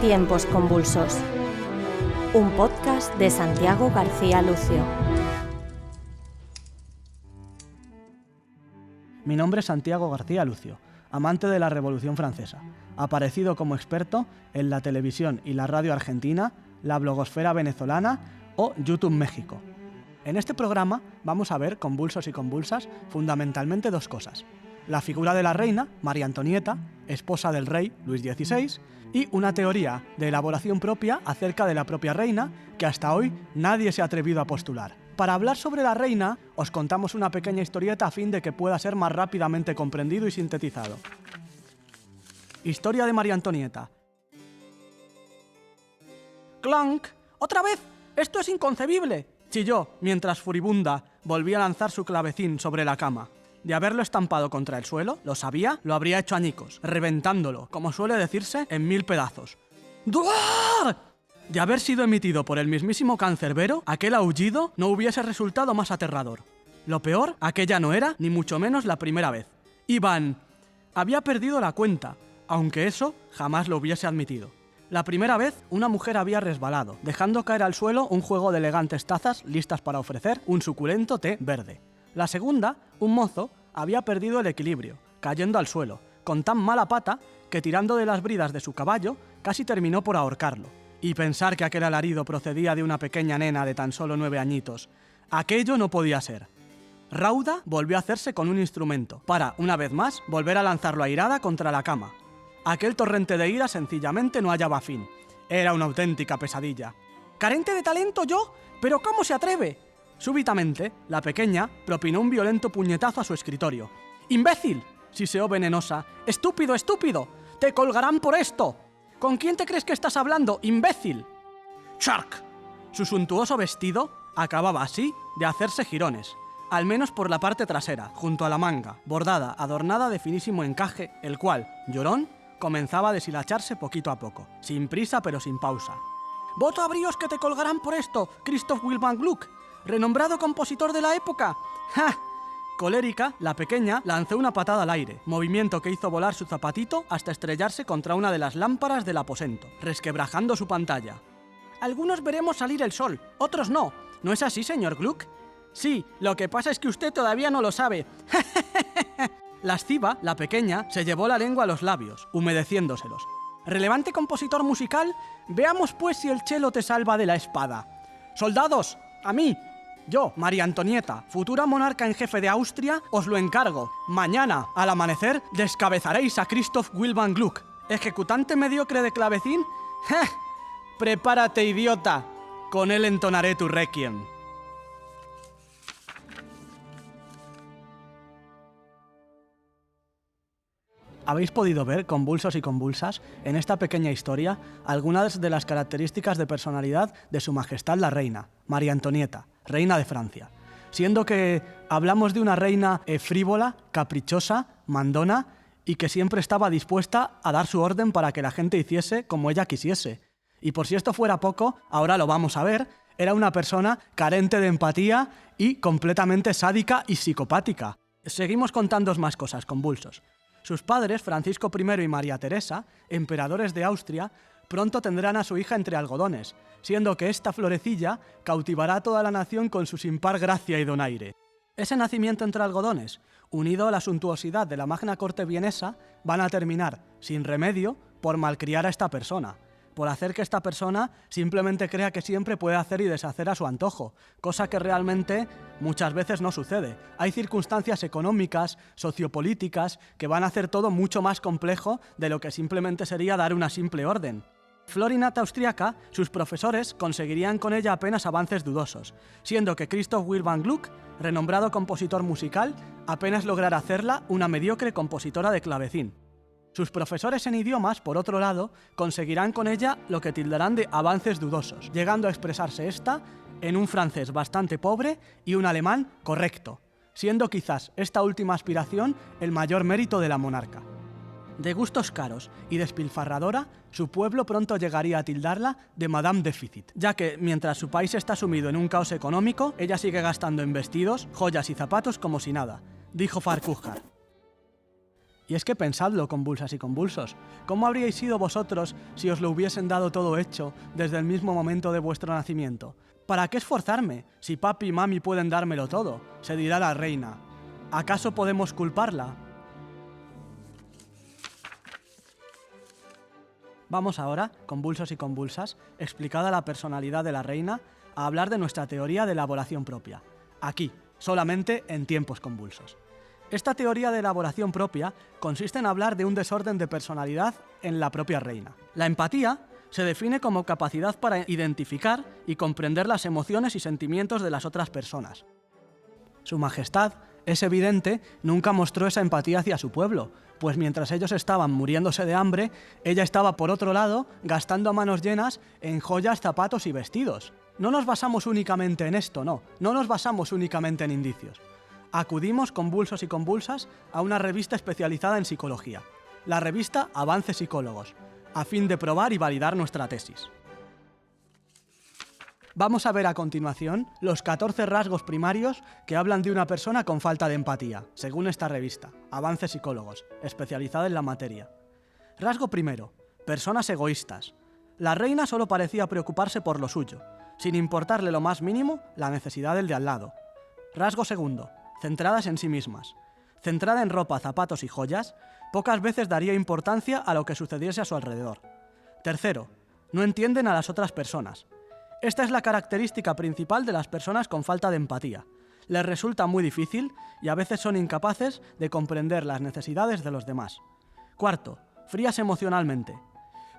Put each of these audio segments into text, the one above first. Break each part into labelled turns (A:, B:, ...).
A: Tiempos convulsos. Un podcast de Santiago García Lucio.
B: Mi nombre es Santiago García Lucio, amante de la Revolución Francesa, aparecido como experto en la televisión y la radio argentina, la blogosfera venezolana o YouTube México. En este programa vamos a ver, convulsos y convulsas, fundamentalmente dos cosas: la figura de la reina, María Antonieta, esposa del rey Luis XVI, y una teoría de elaboración propia acerca de la propia reina que hasta hoy nadie se ha atrevido a postular. Para hablar sobre la reina, os contamos una pequeña historieta a fin de que pueda ser más rápidamente comprendido y sintetizado. Historia de María Antonieta. ¡Clank! ¡Otra vez! ¡Esto es inconcebible!, chilló mientras, furibunda, volvía a lanzar su clavecín sobre la cama. De haberlo estampado contra el suelo, lo sabía, lo habría hecho añicos, reventándolo, como suele decirse, en 1000 pedazos. ¡Duar! De haber sido emitido por el mismísimo cancerbero, aquel aullido no hubiese resultado más aterrador. Lo peor, aquella no era, ni mucho menos, la primera vez. Iván había perdido la cuenta, aunque eso jamás lo hubiese admitido. La primera vez, una mujer había resbalado, dejando caer al suelo un juego de elegantes tazas listas para ofrecer un suculento té verde. La segunda, un mozo, había perdido el equilibrio, cayendo al suelo, con tan mala pata que, tirando de las bridas de su caballo, casi terminó por ahorcarlo. Y pensar que aquel alarido procedía de una pequeña nena de tan solo 9 añitos. Aquello no podía ser. Rauda volvió a hacerse con un instrumento, para, una vez más, volver a lanzarlo airada contra la cama. Aquel torrente de ira sencillamente no hallaba fin. Era una auténtica pesadilla. ¿Carente de talento yo? ¿Pero cómo se atreve? Súbitamente, la pequeña propinó un violento puñetazo a su escritorio. ¡Imbécil!, siseó venenosa. ¡Estúpido, estúpido! ¡Te colgarán por esto! ¿Con quién te crees que estás hablando, imbécil? ¡Shark! Su suntuoso vestido acababa así de hacerse jirones, al menos por la parte trasera, junto a la manga, bordada, adornada de finísimo encaje, el cual, llorón, comenzaba a deshilacharse poquito a poco, sin prisa pero sin pausa. ¡Voto a bríos que te colgarán por esto, Christoph Willem Gluck, renombrado compositor de la época! ¡Ja! Colérica, la pequeña lanzó una patada al aire, movimiento que hizo volar su zapatito hasta estrellarse contra una de las lámparas del aposento, resquebrajando su pantalla. Algunos veremos salir el sol, otros no. ¿No es así, señor Gluck? Sí, lo que pasa es que usted todavía no lo sabe. Lasciva, la pequeña, se llevó la lengua a los labios, humedeciéndoselos. Relevante compositor musical, veamos pues si el cello te salva de la espada. ¡Soldados! ¡A mí! Yo, María Antonieta, futura monarca en jefe de Austria, os lo encargo. Mañana, al amanecer, descabezaréis a Christoph Willem Gluck, ejecutante mediocre de clavecín. ¡Ja! Prepárate, idiota. Con él entonaré tu requiem. Habéis podido ver, convulsos y convulsas, en esta pequeña historia, algunas de las características de personalidad de Su Majestad la Reina, María Antonieta, reina de Francia. Siendo que hablamos de una reina frívola, caprichosa, mandona, y que siempre estaba dispuesta a dar su orden para que la gente hiciese como ella quisiese. Y por si esto fuera poco, ahora lo vamos a ver, era una persona carente de empatía y completamente sádica y psicopática. Seguimos contándoos más cosas, convulsos. Sus padres, Francisco I y María Teresa, emperadores de Austria, pronto tendrán a su hija entre algodones, siendo que esta florecilla cautivará a toda la nación con su sin par gracia y donaire. Ese nacimiento entre algodones, unido a la suntuosidad de la magna corte vienesa, van a terminar, sin remedio, por malcriar a esta persona, por hacer que esta persona simplemente crea que siempre puede hacer y deshacer a su antojo, cosa que realmente muchas veces no sucede. Hay circunstancias económicas, sociopolíticas, que van a hacer todo mucho más complejo de lo que simplemente sería dar una simple orden. Florinata austriaca, sus profesores conseguirían con ella apenas avances dudosos, siendo que Christoph Willem Gluck, renombrado compositor musical, apenas logrará hacerla una mediocre compositora de clavecín. Sus profesores en idiomas, por otro lado, conseguirán con ella lo que tildarán de avances dudosos, llegando a expresarse esta en un francés bastante pobre y un alemán correcto, siendo quizás esta última aspiración el mayor mérito de la monarca. De gustos caros y despilfarradora, su pueblo pronto llegaría a tildarla de Madame Déficit, ya que, mientras su país está sumido en un caos económico, ella sigue gastando en vestidos, joyas y zapatos como si nada, dijo Farquhar. Y es que pensadlo, convulsas y convulsos, ¿cómo habríais sido vosotros si os lo hubiesen dado todo hecho desde el mismo momento de vuestro nacimiento? ¿Para qué esforzarme, si papi y mami pueden dármelo todo?, se dirá la reina. ¿Acaso podemos culparla? Vamos ahora, convulsos y convulsas, explicada la personalidad de la reina, a hablar de nuestra teoría de elaboración propia. Aquí, solamente en tiempos convulsos. Esta teoría de elaboración propia consiste en hablar de un desorden de personalidad en la propia reina. La empatía se define como capacidad para identificar y comprender las emociones y sentimientos de las otras personas. Su Majestad, es evidente, nunca mostró esa empatía hacia su pueblo, pues mientras ellos estaban muriéndose de hambre, ella estaba por otro lado gastando a manos llenas en joyas, zapatos y vestidos. No nos basamos únicamente en esto, no nos basamos únicamente en indicios. Acudimos, convulsos y convulsas, a una revista especializada en psicología, la revista Avances Psicólogos, a fin de probar y validar nuestra tesis. Vamos a ver a continuación los 14 rasgos primarios que hablan de una persona con falta de empatía, según esta revista, Avances Psicólogos, especializada en la materia. Rasgo primero: personas egoístas. La reina solo parecía preocuparse por lo suyo, sin importarle lo más mínimo la necesidad del de al lado. Rasgo segundo: centradas en sí mismas. Centrada en ropa, zapatos y joyas, pocas veces daría importancia a lo que sucediese a su alrededor. Tercero: no entienden a las otras personas. Esta es la característica principal de las personas con falta de empatía. Les resulta muy difícil y a veces son incapaces de comprender las necesidades de los demás. Cuarto: frías emocionalmente.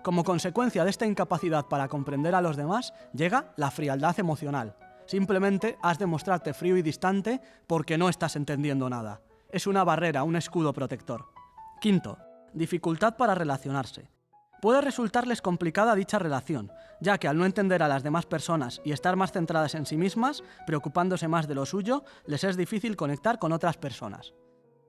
B: Como consecuencia de esta incapacidad para comprender a los demás, llega la frialdad emocional. Simplemente has de mostrarte frío y distante porque no estás entendiendo nada. Es una barrera, un escudo protector. Quinto: dificultad para relacionarse. Puede resultarles complicada dicha relación, ya que al no entender a las demás personas y estar más centradas en sí mismas, preocupándose más de lo suyo, les es difícil conectar con otras personas.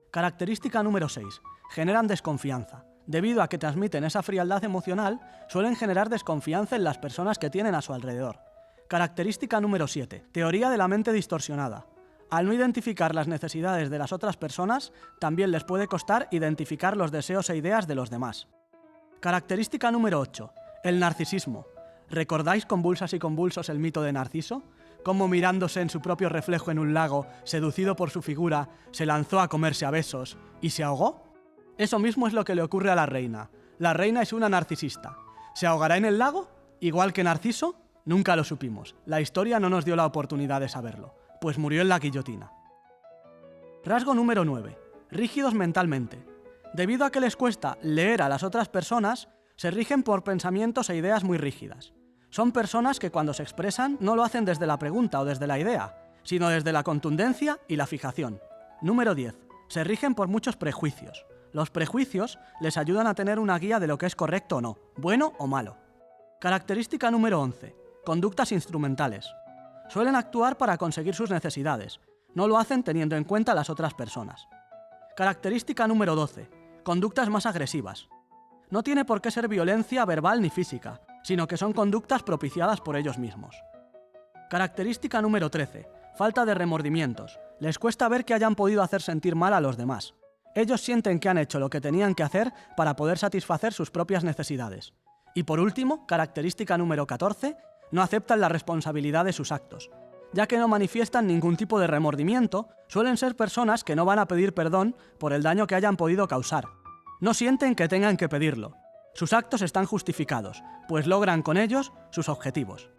B: Característica número 6. Generan desconfianza. Debido a que transmiten esa frialdad emocional, suelen generar desconfianza en las personas que tienen a su alrededor. Característica número 7. Teoría de la mente distorsionada. Al no identificar las necesidades de las otras personas, también les puede costar identificar los deseos e ideas de los demás. Característica número 8. El narcisismo. ¿Recordáis, convulsas y convulsos, el mito de Narciso? Cómo mirándose en su propio reflejo en un lago, seducido por su figura, se lanzó a comerse a besos y se ahogó. Eso mismo es lo que le ocurre a la reina. La reina es una narcisista. ¿Se ahogará en el lago? Igual que Narciso, nunca lo supimos. La historia no nos dio la oportunidad de saberlo, pues murió en la guillotina. Rasgo número 9. Rígidos mentalmente. Debido a que les cuesta leer a las otras personas, se rigen por pensamientos e ideas muy rígidas. Son personas que cuando se expresan no lo hacen desde la pregunta o desde la idea, sino desde la contundencia y la fijación. Número 10. Se rigen por muchos prejuicios. Los prejuicios les ayudan a tener una guía de lo que es correcto o no, bueno o malo. Característica número 11. Conductas instrumentales. Suelen actuar para conseguir sus necesidades. No lo hacen teniendo en cuenta a las otras personas. Característica número 12. Conductas más agresivas. No tiene por qué ser violencia verbal ni física, sino que son conductas propiciadas por ellos mismos. Característica número 13. Falta de remordimientos. Les cuesta ver que hayan podido hacer sentir mal a los demás. Ellos sienten que han hecho lo que tenían que hacer para poder satisfacer sus propias necesidades. Y por último, característica número 14. No aceptan la responsabilidad de sus actos. Ya que no manifiestan ningún tipo de remordimiento, suelen ser personas que no van a pedir perdón por el daño que hayan podido causar. No sienten que tengan que pedirlo. Sus actos están justificados, pues logran con ellos sus objetivos.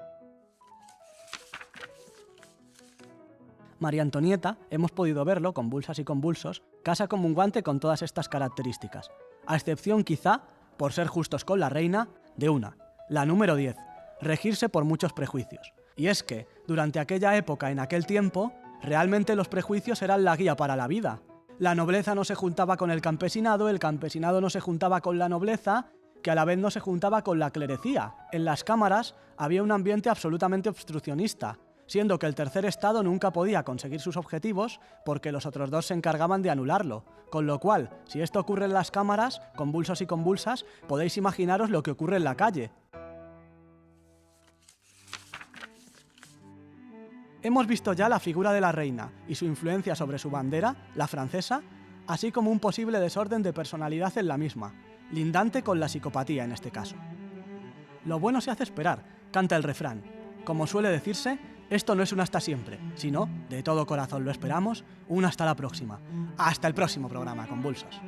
B: María Antonieta, hemos podido verlo, convulsas y convulsos, casa como un guante con todas estas características, a excepción quizá, por ser justos con la reina, de una, la número 10, regirse por muchos prejuicios. Y es que, durante aquella época, en aquel tiempo, realmente los prejuicios eran la guía para la vida. La nobleza no se juntaba con el campesinado no se juntaba con la nobleza, que a la vez no se juntaba con la clerecía. En las cámaras había un ambiente absolutamente obstruccionista, siendo que el tercer estado nunca podía conseguir sus objetivos porque los otros dos se encargaban de anularlo. Con lo cual, si esto ocurre en las cámaras, convulsos y convulsas, podéis imaginaros lo que ocurre en la calle. Hemos visto ya la figura de la reina y su influencia sobre su bandera, la francesa. así como un posible desorden de personalidad en la misma, lindante con la psicopatía en este caso. Lo bueno se hace esperar, canta el refrán. Como suele decirse, esto no es un hasta siempre, sino, de todo corazón lo esperamos, un hasta la próxima. Hasta el próximo programa, convulsos.